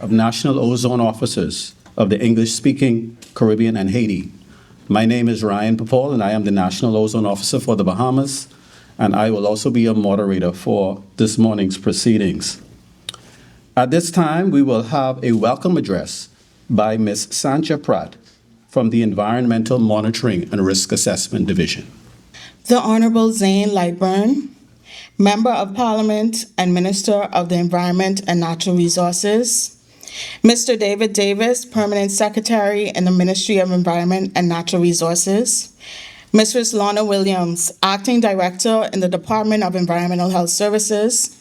of National Ozone Officers of the English-speaking Caribbean and Haiti. My name is Ryan Papal, and I am the National Ozone Officer for the Bahamas, and I will also be a moderator for this morning's proceedings. At this time, we will have a welcome address by Ms. Sancha Pratt from the Environmental Monitoring and Risk Assessment Division. The Honorable Zane Lightburn, Member of Parliament and Minister of the Environment and Natural Resources. Mr. David Davis, Permanent Secretary in the Ministry of Environment and Natural Resources. Mrs. Lorna Williams, Acting Director in the Department of Environmental Health Services.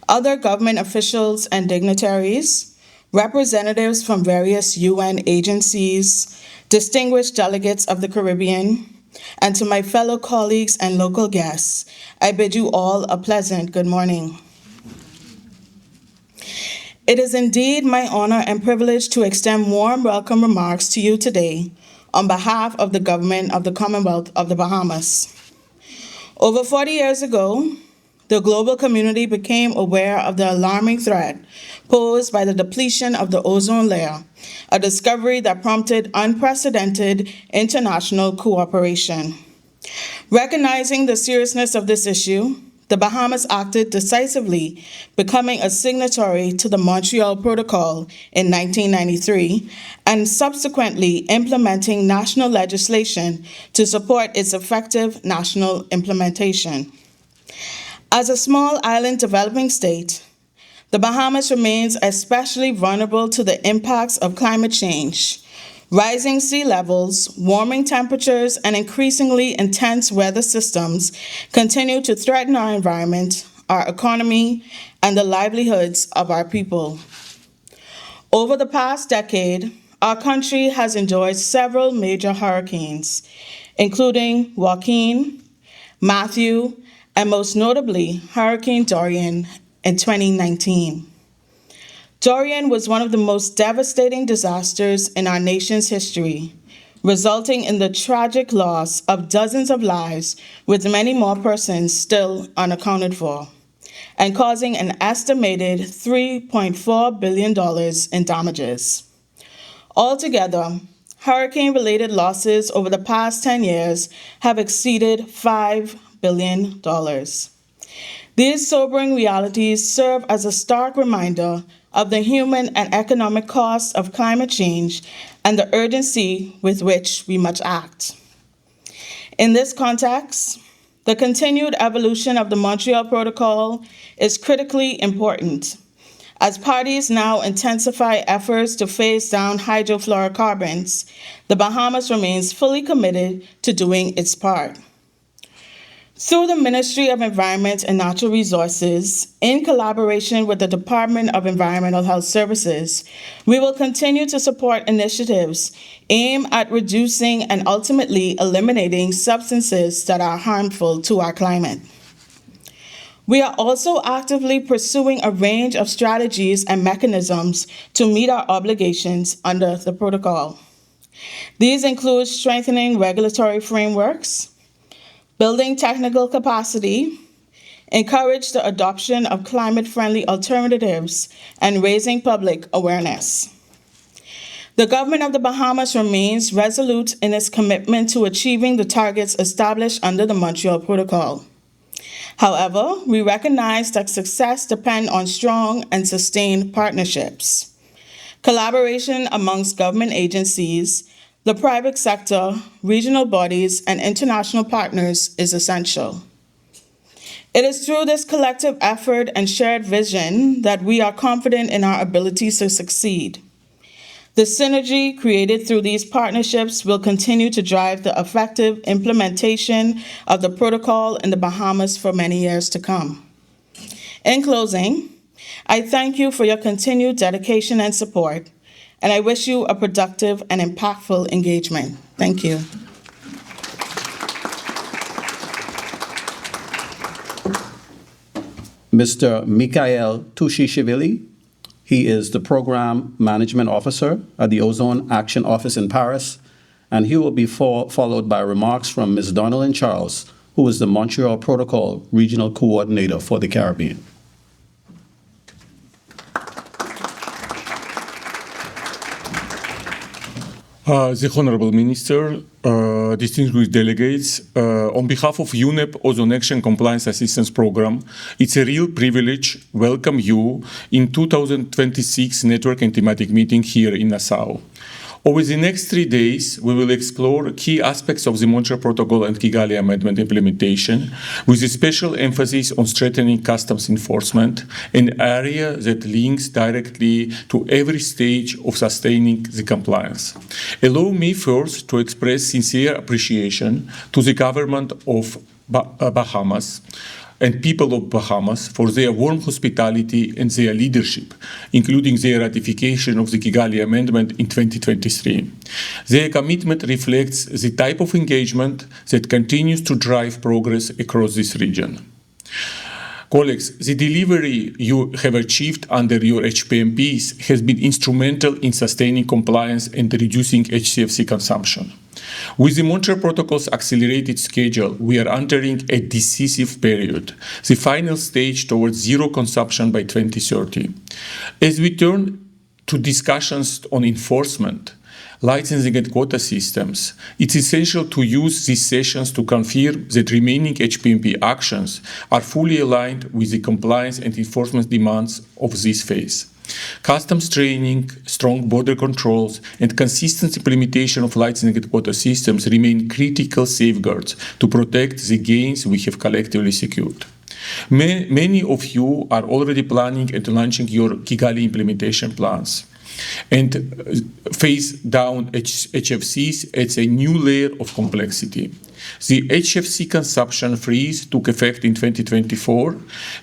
Other government officials and dignitaries, representatives from various UN agencies, distinguished delegates of the Caribbean, and to my fellow colleagues and local guests, I bid you all a pleasant good morning. It is indeed my honor and privilege to extend warm welcome remarks to you today on behalf of the government of the Commonwealth of the Bahamas. Over 40 years ago, the global community became aware of the alarming threat posed by the depletion of the ozone layer, a discovery that prompted unprecedented international cooperation. Recognizing the seriousness of this issue, the Bahamas acted decisively, becoming a signatory to the Montreal Protocol in 1993 and subsequently implementing national legislation to support its effective national implementation. As a small island developing state, the Bahamas remains especially vulnerable to the impacts of climate change. Rising sea levels, warming temperatures, and increasingly intense weather systems continue to threaten our environment, our economy, and the livelihoods of our people. Over the past decade, our country has enjoyed several major hurricanes, including Joaquin, Matthew, and most notably, Hurricane Dorian in 2019. Dorian was one of the most devastating disasters in our nation's history, resulting in the tragic loss of dozens of lives, with many more persons still unaccounted for, and causing an estimated $3.4 billion in damages. Altogether, hurricane-related losses over the past 10 years have exceeded $5 billion. These sobering realities serve as a stark reminder of the human and economic costs of climate change and the urgency with which we must act. In this context, the continued evolution of the Montreal Protocol is critically important, as parties now intensify efforts to phase down hydrofluorocarbons. The Bahamas remains fully committed to doing its part. Through the Ministry of Environment and Natural Resources, in collaboration with the Department of Environmental Health Services, we will continue to support initiatives aimed at reducing and ultimately eliminating substances that are harmful to our climate. We are also actively pursuing a range of strategies and mechanisms to meet our obligations under the protocol. These include strengthening regulatory frameworks, building technical capacity, encourage the adoption of climate-friendly alternatives, and raising public awareness. The government of the Bahamas remains resolute in its commitment to achieving the targets established under the Montreal Protocol. However, we recognize that success depends on strong and sustained partnerships. Collaboration amongst government agencies, the private sector, regional bodies, and international partners is essential. It is through this collective effort and shared vision that we are confident in our ability to succeed. The synergy created through these partnerships will continue to drive the effective implementation of the protocol in the Bahamas for many years to come. In closing, I thank you for your continued dedication and support, and I wish you a productive and impactful engagement. Thank you. Mr. Mikhail Tushishvili. He is the Program Management Officer at the Ozone Action Office in Paris, and he will be followed by remarks from Ms. Donnellan Charles, who is the Montreal Protocol Regional Coordinator for the Caribbean. The Honorable Minister, distinguished delegates, on behalf of UNEP Ozone Action Compliance Assistance Program, it's a real privilege to welcome you in 2026 Network and Thematic Meeting here in Nassau. Over the next 3 days, we will explore key aspects of the Montreal Protocol and Kigali Amendment implementation, with a special emphasis on strengthening customs enforcement, an area that links directly to every stage of sustaining the compliance. Allow me first to express sincere appreciation to the government of Bahamas and people of Bahamas for their warm hospitality and their leadership, including their ratification of the Kigali Amendment in 2023. Their commitment reflects the type of engagement that continues to drive progress across this region. Colleagues, the delivery you have achieved under your HPMPs has been instrumental in sustaining compliance and reducing HCFC consumption. With the Montreal Protocol's accelerated schedule, we are entering a decisive period, the final stage towards zero consumption by 2030. As we turn to discussions on enforcement, licensing and quota systems, it's essential to use these sessions to confirm that remaining HPMP actions are fully aligned with the compliance and enforcement demands of this phase. Customs training, strong border controls, and consistent implementation of licensing and quota systems remain critical safeguards to protect the gains we have collectively secured. Many of you are already planning and launching your Kigali implementation plans. And phase down HFCs adds a new layer of complexity. The HFC consumption freeze took effect in 2024.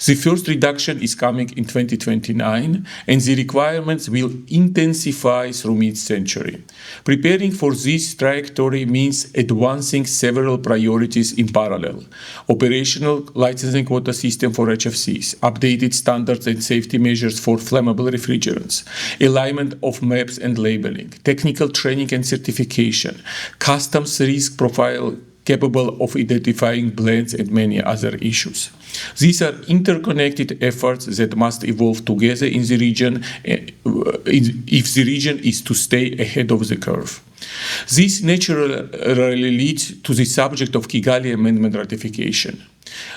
The first reduction is coming in 2029, and the requirements will intensify through mid-century. Preparing for this trajectory means advancing several priorities in parallel: operational licensing quota system for HFCs, updated standards and safety measures for flammable refrigerants, alignment of maps and labeling, technical training and certification, customs risk profile capable of identifying blends, and many other issues. These are interconnected efforts that must evolve together in the region if the region is to stay ahead of the curve. This naturally leads to the subject of Kigali Amendment ratification.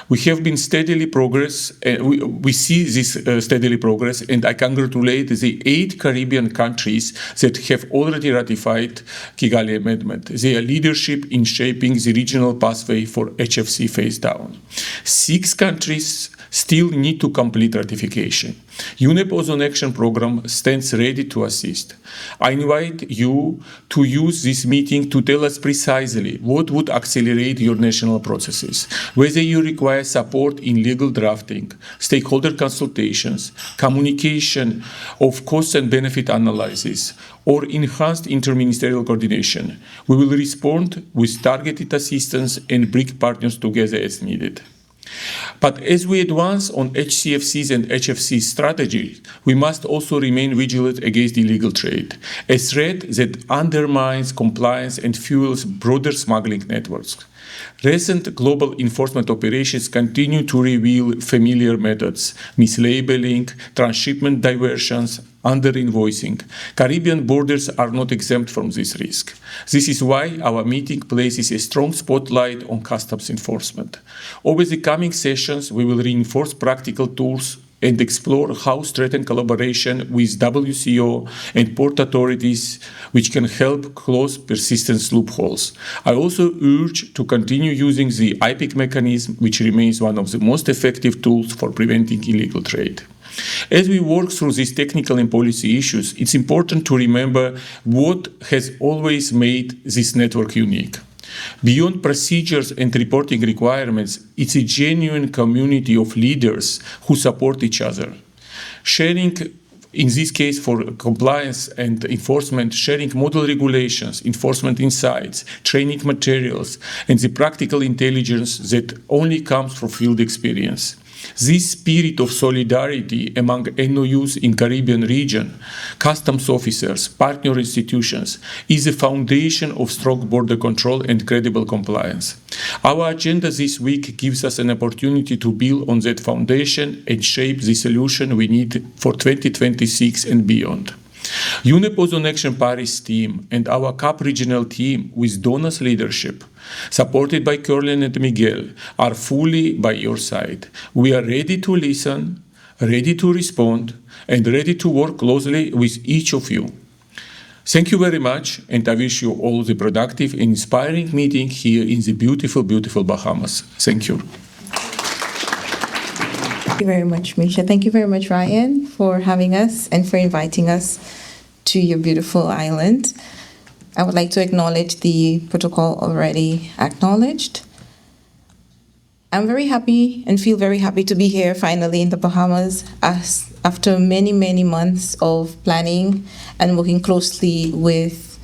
We have been steadily progress. We see this steadily progress, and I congratulate the 8 Caribbean countries that have already ratified Kigali Amendment. Their leadership in shaping the regional pathway for HFC phase down. 6 countries still need to complete ratification. UNEP Ozone Action Program stands ready to assist. I invite you to use this meeting to tell us precisely what would accelerate your national processes, whether you require support in legal drafting, stakeholder consultations, communication of cost and benefit analysis, or enhanced interministerial coordination. We will respond with targeted assistance and bring partners together as needed. But as we advance on HCFCs and HFC strategy, we must also remain vigilant against illegal trade, a threat that undermines compliance and fuels broader smuggling networks. Recent global enforcement operations continue to reveal familiar methods: mislabeling, transshipment diversions, under-invoicing. Caribbean borders are not exempt from this risk. This is why our meeting places a strong spotlight on customs enforcement. Over the coming sessions, we will reinforce practical tools and explore how strengthen collaboration with WCO and port authorities, which can help close persistent loopholes. I also urge to continue using the IPIC mechanism, which remains one of the most effective tools for preventing illegal trade. As we work through these technical and policy issues, it's important to remember what has always made this network unique. Beyond procedures and reporting requirements, it's a genuine community of leaders who support each other. Sharing, in this case for compliance and enforcement, sharing model regulations, enforcement insights, training materials, and the practical intelligence that only comes from field experience. This spirit of solidarity among NOUs in Caribbean region, customs officers, partner institutions, is the foundation of strong border control and credible compliance. Our agenda this week gives us an opportunity to build on that foundation and shape the solution we need for 2026 and beyond. UNEP Ozone Action Paris team and our CAP regional team with Donna's leadership, supported by Curlin and Miguel, are fully by your side. We are ready to listen, ready to respond, and ready to work closely with each of you. Thank you very much, and I wish you all the productive and inspiring meeting here in the beautiful, beautiful Bahamas. Thank you. Thank you very much, Misha. Thank you very much, Ryan, for having us and for inviting us to your beautiful island. I would like to acknowledge the protocol already acknowledged. I'm very happy and feel very happy to be here finally in the Bahamas after many, many months of planning and working closely with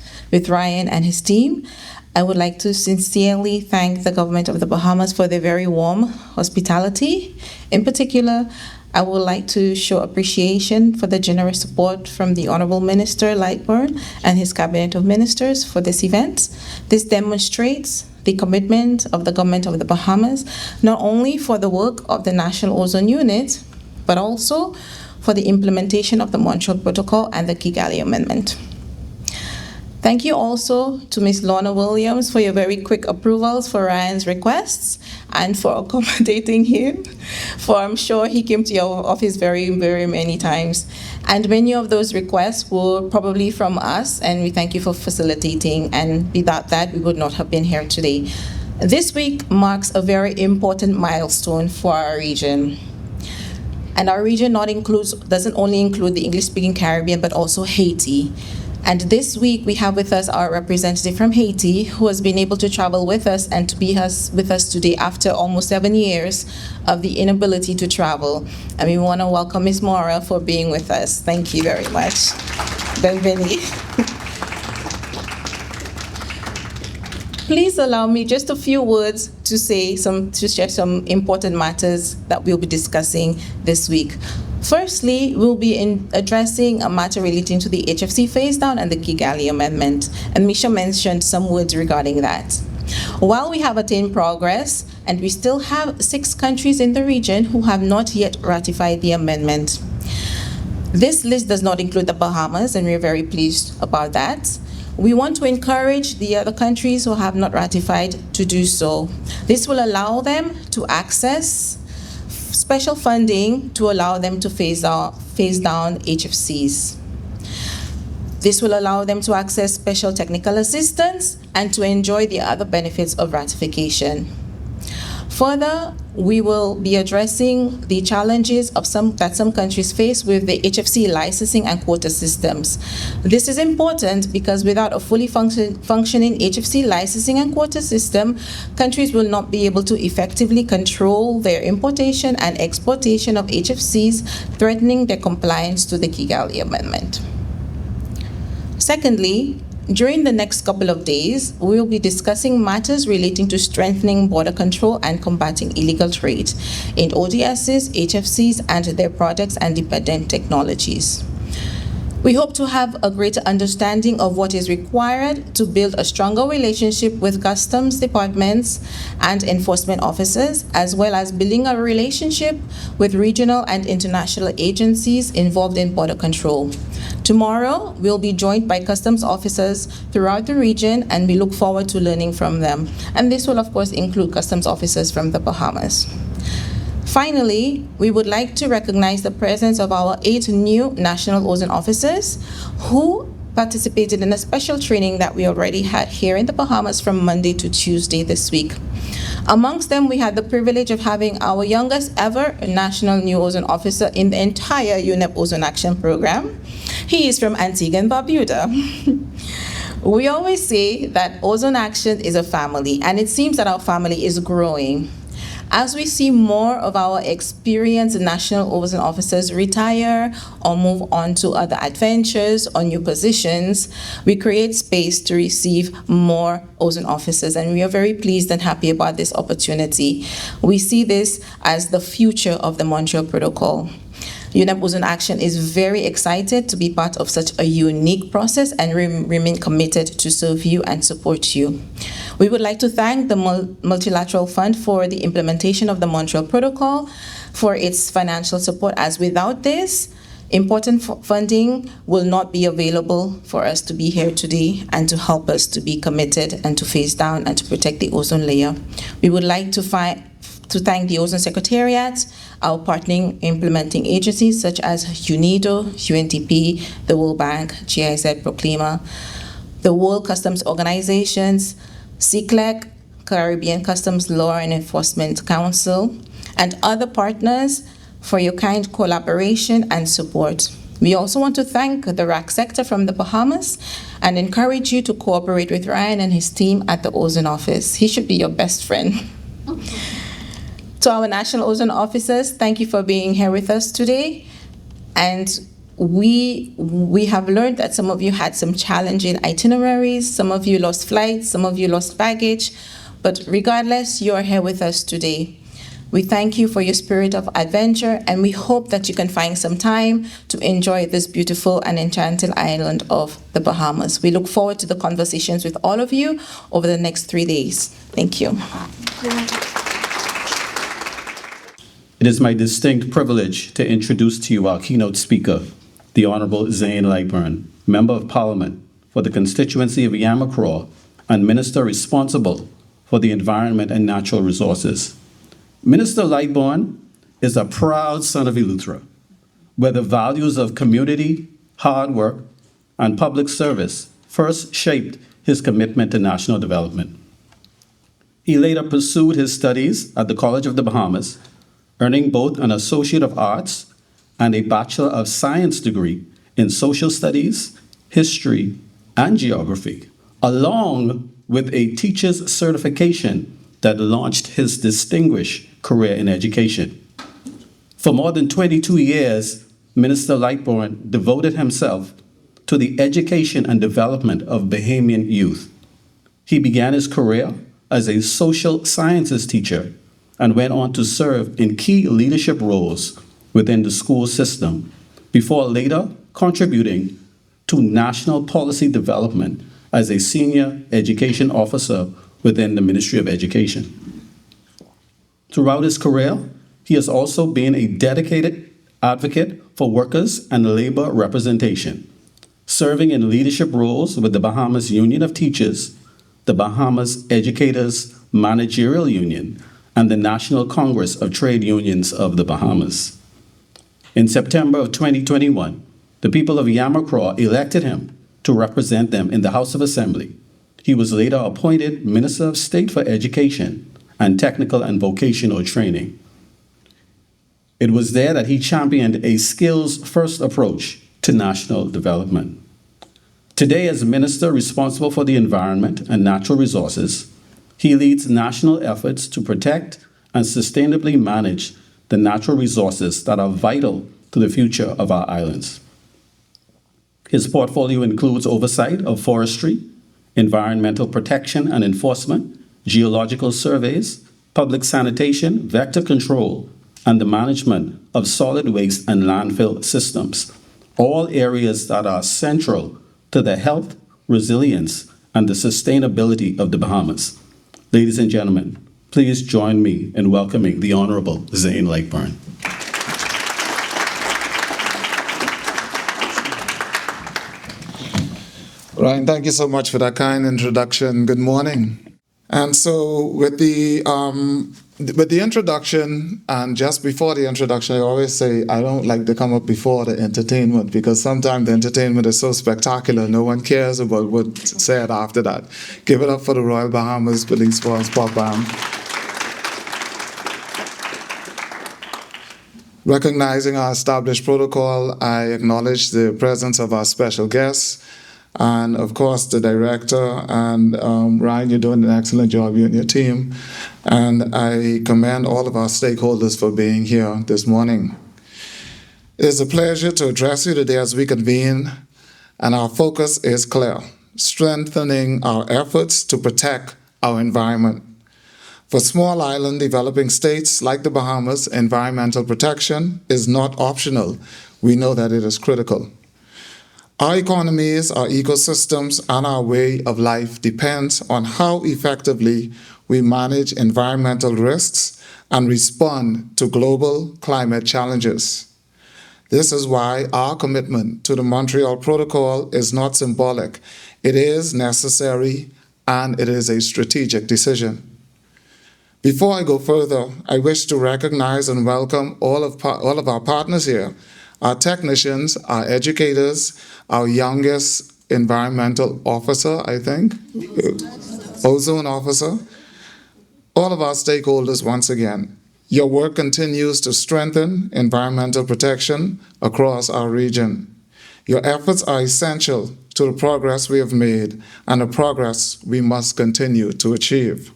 Ryan and his team. I would like to sincerely thank the government of the Bahamas for their very warm hospitality. In particular, I would like to show appreciation for the generous support from the Honorable Minister Lightburn and his cabinet of ministers for this event. This demonstrates the commitment of the government of the Bahamas, not only for the work of the National Ozone Unit, but also for the implementation of the Montreal Protocol and the Kigali Amendment. Thank you also to Ms. Lorna Williams for your very quick approvals for Ryan's requests and for accommodating him, for I'm sure he came to your office very, very many times. And many of those requests were probably from us, and we thank you for facilitating, and without that, we would not have been here today. This week marks a very important milestone for our region. And our region doesn't only include the English-speaking Caribbean, but also Haiti. And this week, we have with us our representative from Haiti, who has been able to travel with us and to be with us today after almost 7 years of the inability to travel. And we want to welcome Ms. Mora for being with us. Thank you very much. Bienvenue. Please allow me just a few words to share some important matters that we'll be discussing this week. Firstly, we'll be addressing a matter relating to the HFC phase down and the Kigali Amendment, and Misha mentioned some words regarding that. While we have attained progress, and we still have 6 countries in the region who have not yet ratified the amendment. This list does not include the Bahamas, and we're very pleased about that. We want to encourage the other countries who have not ratified to do so. This will allow them to access special funding to allow them to phase down HFCs. This will allow them to access special technical assistance and to enjoy the other benefits of ratification. Further, we will be addressing the challenges that some countries face with the HFC licensing and quota systems. This is important because without a fully functioning HFC licensing and quota system, countries will not be able to effectively control their importation and exportation of HFCs, threatening their compliance to the Kigali Amendment. Secondly, during the next couple of days, we will be discussing matters relating to strengthening border control and combating illegal trade in ODSs, HFCs, and their products and dependent technologies. We hope to have a greater understanding of what is required to build a stronger relationship with customs departments and enforcement officers, as well as building a relationship with regional and international agencies involved in border control. Tomorrow, we'll be joined by customs officers throughout the region, and we look forward to learning from them. And this will, of course, include customs officers from the Bahamas. Finally, we would like to recognize the presence of our 8 new National Ozone officers who participated in a special training that we already had here in the Bahamas from Monday to Tuesday this week. Amongst them, we had the privilege of having our youngest ever National New Ozone officer in the entire UNEP Ozone Action Program. He is from Antigua and Barbuda. We always say that Ozone Action is a family, and it seems that our family is growing. As we see more of our experienced National Ozone officers retire or move on to other adventures or new positions, we create space to receive more Ozone officers, and we are very pleased and happy about this opportunity. We see this as the future of the Montreal Protocol. UNEP Ozone Action is very excited to be part of such a unique process and remain committed to serve you and support you. We would like to thank the Multilateral Fund for the implementation of the Montreal Protocol, for its financial support, as without this, Important funding will not be available for us to be here today and to help us to be committed and to face down and to protect the ozone layer. We would like to thank the Ozone Secretariat, our partnering implementing agencies such as UNIDO, UNDP, the World Bank, GIZ Proclaimer, the World Customs Organizations, CCLEC, Caribbean Customs Law and Enforcement Council, and other partners for your kind collaboration and support. We also want to thank the RAC sector from the Bahamas and encourage you to cooperate with Ryan and his team at the Ozone office. He should be your best friend. To our national ozone officers, thank you for being here with us today. And we have learned that some of you had some challenging itineraries, some of you lost flights, some of you lost baggage, but regardless, you're here with us today. We thank you for your spirit of adventure, and we hope that you can find some time to enjoy this beautiful and enchanting island of the Bahamas. We look forward to the conversations with all of you over the next 3 days. Thank you. It is my distinct privilege to introduce to you our keynote speaker, the Honorable Zane Lightburn, Member of Parliament for the constituency of Yamacraw and Minister responsible for the Environment and Natural Resources. Minister Lightburn is a proud son of Eleuthera, where the values of community, hard work, and public service first shaped his commitment to national development. He later pursued his studies at the College of the Bahamas, earning both an Associate of Arts and a Bachelor of Science degree in Social Studies, History, and Geography, along with a teacher's certification that launched his distinguished career in education. For more than 22 years, Minister Lightburn devoted himself to the education and development of Bahamian youth. He began his career as a social sciences teacher and went on to serve in key leadership roles within the school system, before later contributing to national policy development as a senior education officer within the Ministry of Education. Throughout his career, he has also been a dedicated advocate for workers and labor representation, serving in leadership roles with the Bahamas Union of Teachers, the Bahamas Educators Managerial Union, and the National Congress of Trade Unions of the Bahamas. In September of 2021, the people of Yamacraw elected him to represent them in the House of Assembly. He was later appointed Minister of State for Education and Technical and Vocational Training. It was there that he championed a skills-first approach to national development. Today, as Minister responsible for the Environment and Natural Resources, he leads national efforts to protect and sustainably manage the natural resources that are vital to the future of our islands. His portfolio includes oversight of forestry, environmental protection and enforcement, geological surveys, public sanitation, vector control, and the management of solid waste and landfill systems, all areas that are central to the health, resilience, and the sustainability of the Bahamas. Ladies and gentlemen, please join me in welcoming the Honorable Zane Lightburn. Ryan, thank you so much for that kind introduction. Good morning. And so with the introduction, and just before the introduction, I always say I don't like to come up before the entertainment, because sometimes the entertainment is so spectacular, no one cares about what's said after that. Give it up for the Royal Bahamas Police Force Pop Band. Recognizing our established protocol, I acknowledge the presence of our special guests, and of course the director, and Ryan, you're doing an excellent job, you and your team, and I commend all of our stakeholders for being here this morning. It is a pleasure to address you today as we convene, and our focus is clear: strengthening our efforts to protect our environment. For small island developing states like the Bahamas, environmental protection is not optional. We know that it is critical. Our economies, our ecosystems, and our way of life depends on how effectively we manage environmental risks and respond to global climate challenges. This is why our commitment to the Montreal Protocol is not symbolic. It is necessary and it is a strategic decision. Before I go further, I wish to recognize and welcome all of our partners here, our technicians, our educators, our youngest environmental officer, I think, ozone officer, all of our stakeholders once again. Your work continues to strengthen environmental protection across our region. Your efforts are essential to the progress we have made and the progress we must continue to achieve.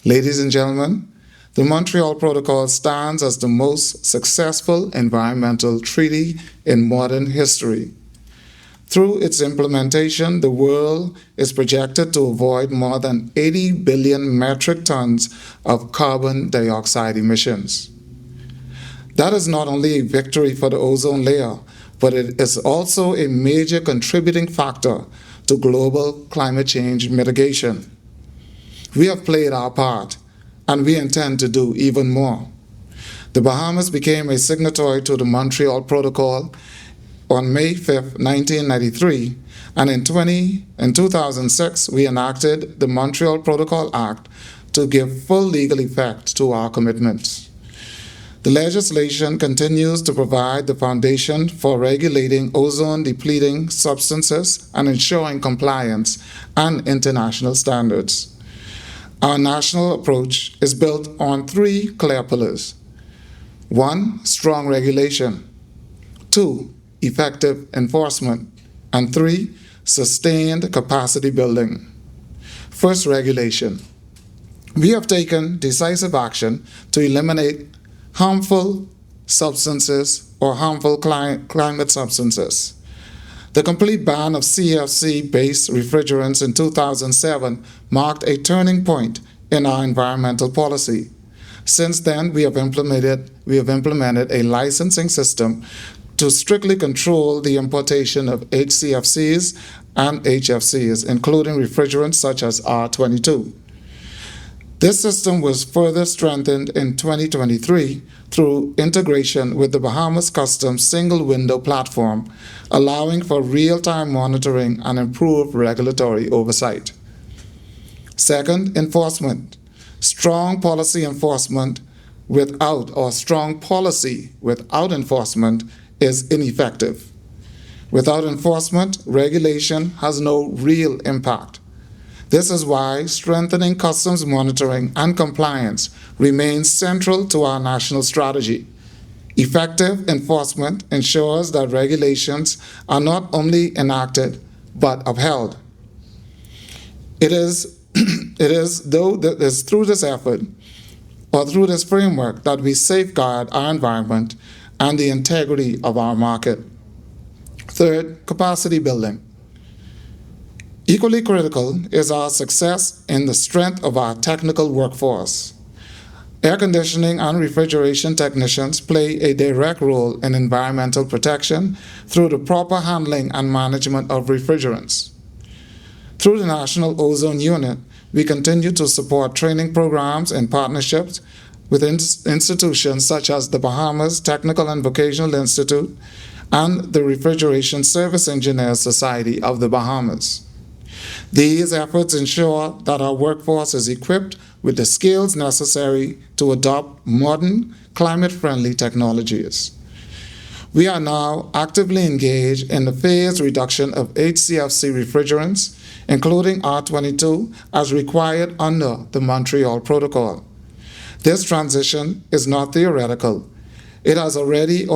Ladies and gentlemen, the Montreal Protocol stands as the most successful environmental treaty in modern history. Through its implementation, the world is projected to avoid more than 80 billion metric tons of carbon dioxide emissions. That is not only a victory for the ozone layer, but it is also a major contributing factor to global climate change mitigation. We have played our part, and we intend to do even more. The Bahamas became a signatory to the Montreal Protocol on May 5, 1993, and in 2006, we enacted the Montreal Protocol Act to give full legal effect to our commitments. The legislation continues to provide the foundation for regulating ozone-depleting substances and ensuring compliance and international standards. Our national approach is built on three clear pillars. 1, strong regulation. 2, effective enforcement. And 3, sustained capacity building. First, regulation. We have taken decisive action to eliminate harmful substances or harmful climate substances. The complete ban of CFC-based refrigerants in 2007 marked a turning point in our environmental policy. Since then, we have implemented a licensing system to strictly control the importation of HCFCs and HFCs, including refrigerants such as R22. This system was further strengthened in 2023 through integration with the Bahamas Customs single window platform, allowing for real-time monitoring and improved regulatory oversight. Second, enforcement. Strong policy enforcement without enforcement is ineffective. Without enforcement, regulation has no real impact. This is why strengthening customs monitoring and compliance remains central to our national strategy. Effective enforcement ensures that regulations are not only enacted, but upheld. It is through this effort, or through this framework, that we safeguard our environment and the integrity of our market. Third, capacity building. Equally critical is our success in the strength of our technical workforce. Air conditioning and refrigeration technicians play a direct role in environmental protection through the proper handling and management of refrigerants. Through the National Ozone Unit, we continue to support training programs in partnerships with institutions such as the Bahamas Technical and Vocational Institute and the Refrigeration Service Engineers Society of the Bahamas. These efforts ensure that our workforce is equipped with the skills necessary to adopt modern, climate-friendly technologies. We are now actively engaged in the phased reduction of HCFC refrigerants, including R22, as required under the Montreal Protocol. This transition is not theoretical. It is already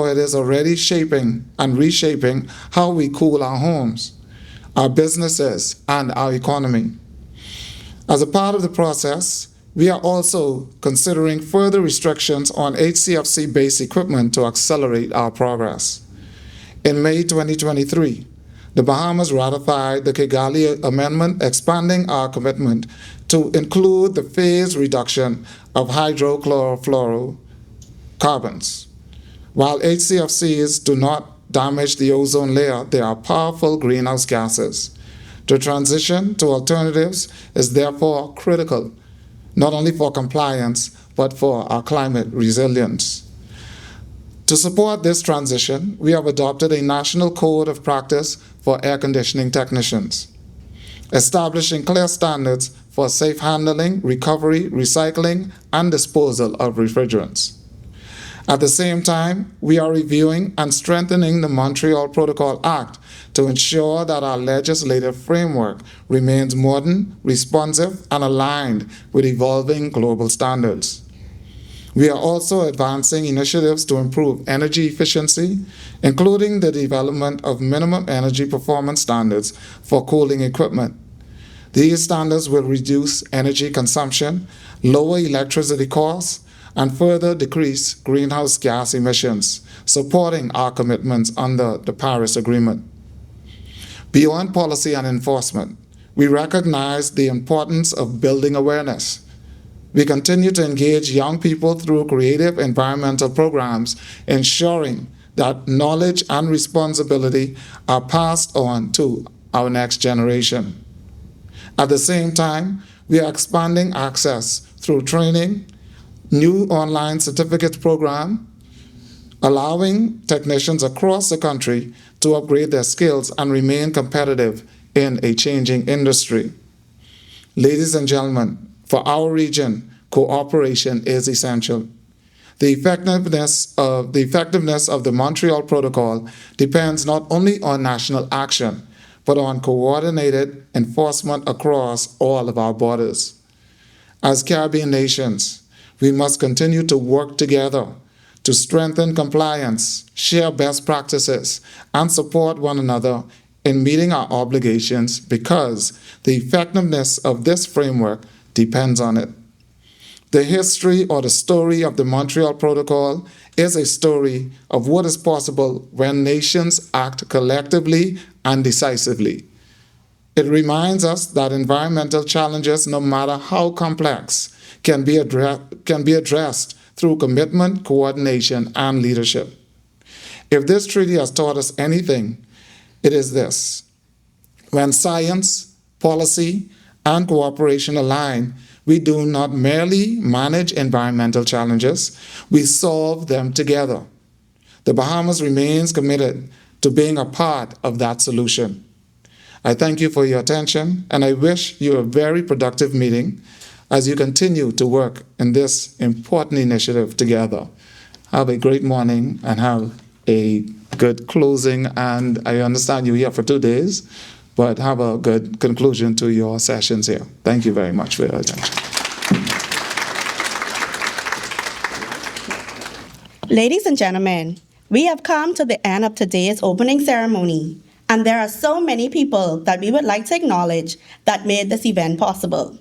shaping and reshaping how we cool our homes, our businesses, and our economy. As a part of the process, we are also considering further restrictions on HCFC-based equipment to accelerate our progress. In May 2023, the Bahamas ratified the Kigali Amendment, expanding our commitment to include the phased reduction of hydrochlorofluorocarbons. While HCFCs do not damage the ozone layer, they are powerful greenhouse gases. The transition to alternatives is therefore critical, not only for compliance, but for our climate resilience. To support this transition, we have adopted a national code of practice for air conditioning technicians, establishing clear standards for safe handling, recovery, recycling, and disposal of refrigerants. At the same time, we are reviewing and strengthening the Montreal Protocol Act to ensure that our legislative framework remains modern, responsive, and aligned with evolving global standards. We are also advancing initiatives to improve energy efficiency, including the development of minimum energy performance standards for cooling equipment. These standards will reduce energy consumption, lower electricity costs, and further decrease greenhouse gas emissions, supporting our commitments under the Paris Agreement. Beyond policy and enforcement, we recognize the importance of building awareness. We continue to engage young people through creative environmental programs, ensuring that knowledge and responsibility are passed on to our next generation. At the same time, we are expanding access through training, new online certificate program, allowing technicians across the country to upgrade their skills and remain competitive in a changing industry. Ladies and gentlemen, for our region, cooperation is essential. The effectiveness of the Montreal Protocol depends not only on national action, but on coordinated enforcement across all of our borders. As Caribbean nations, we must continue to work together to strengthen compliance, share best practices, and support one another in meeting our obligations because the effectiveness of this framework depends on it. The history or the story of the Montreal Protocol is a story of what is possible when nations act collectively and decisively. It reminds us that environmental challenges, no matter how complex, can be addressed through commitment, coordination, and leadership. If this treaty has taught us anything, it is this: when science, policy, and cooperation align, we do not merely manage environmental challenges, we solve them together. The Bahamas remains committed to being a part of that solution. I thank you for your attention, and I wish you a very productive meeting as you continue to work in this important initiative together. Have a great morning and have a good closing. And I understand you're here for 2 days, but have a good conclusion to your sessions here. Thank you very much for your attention. Ladies and gentlemen, we have come to the end of today's opening ceremony, and there are so many people that we would like to acknowledge that made this event possible.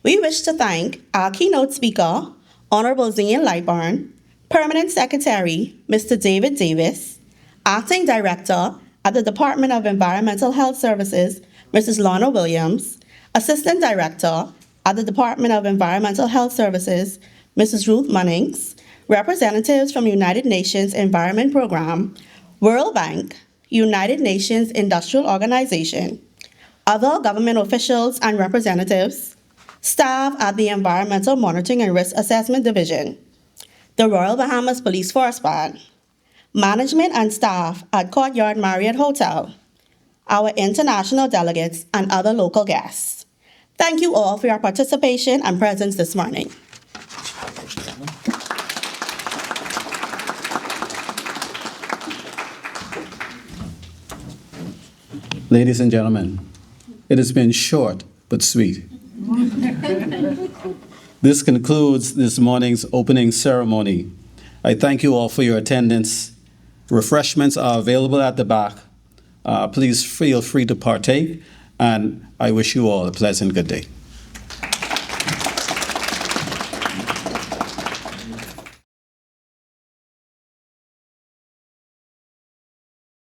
We wish to thank our keynote speaker, Honorable Zian Lightburn, Permanent Secretary, Mr. David Davis, Acting Director at the Department of Environmental Health Services, Mrs. Lorna Williams, Assistant Director at the Department of Environmental Health Services, Mrs. Ruth Munnings, representatives from United Nations Environment Program, World Bank, United Nations Industrial Organization, other government officials and representatives, staff at the Environmental Monitoring and Risk Assessment Division, the Royal Bahamas Police Force Band, management and staff at Courtyard Marriott Hotel, our international delegates, and other local guests. Thank you all for your participation and presence this morning. Ladies and gentlemen, it has been short but sweet. This concludes this morning's opening ceremony. I thank you all for your attendance. Refreshments are available at the back. Please feel free to partake, and I wish you all a pleasant good day.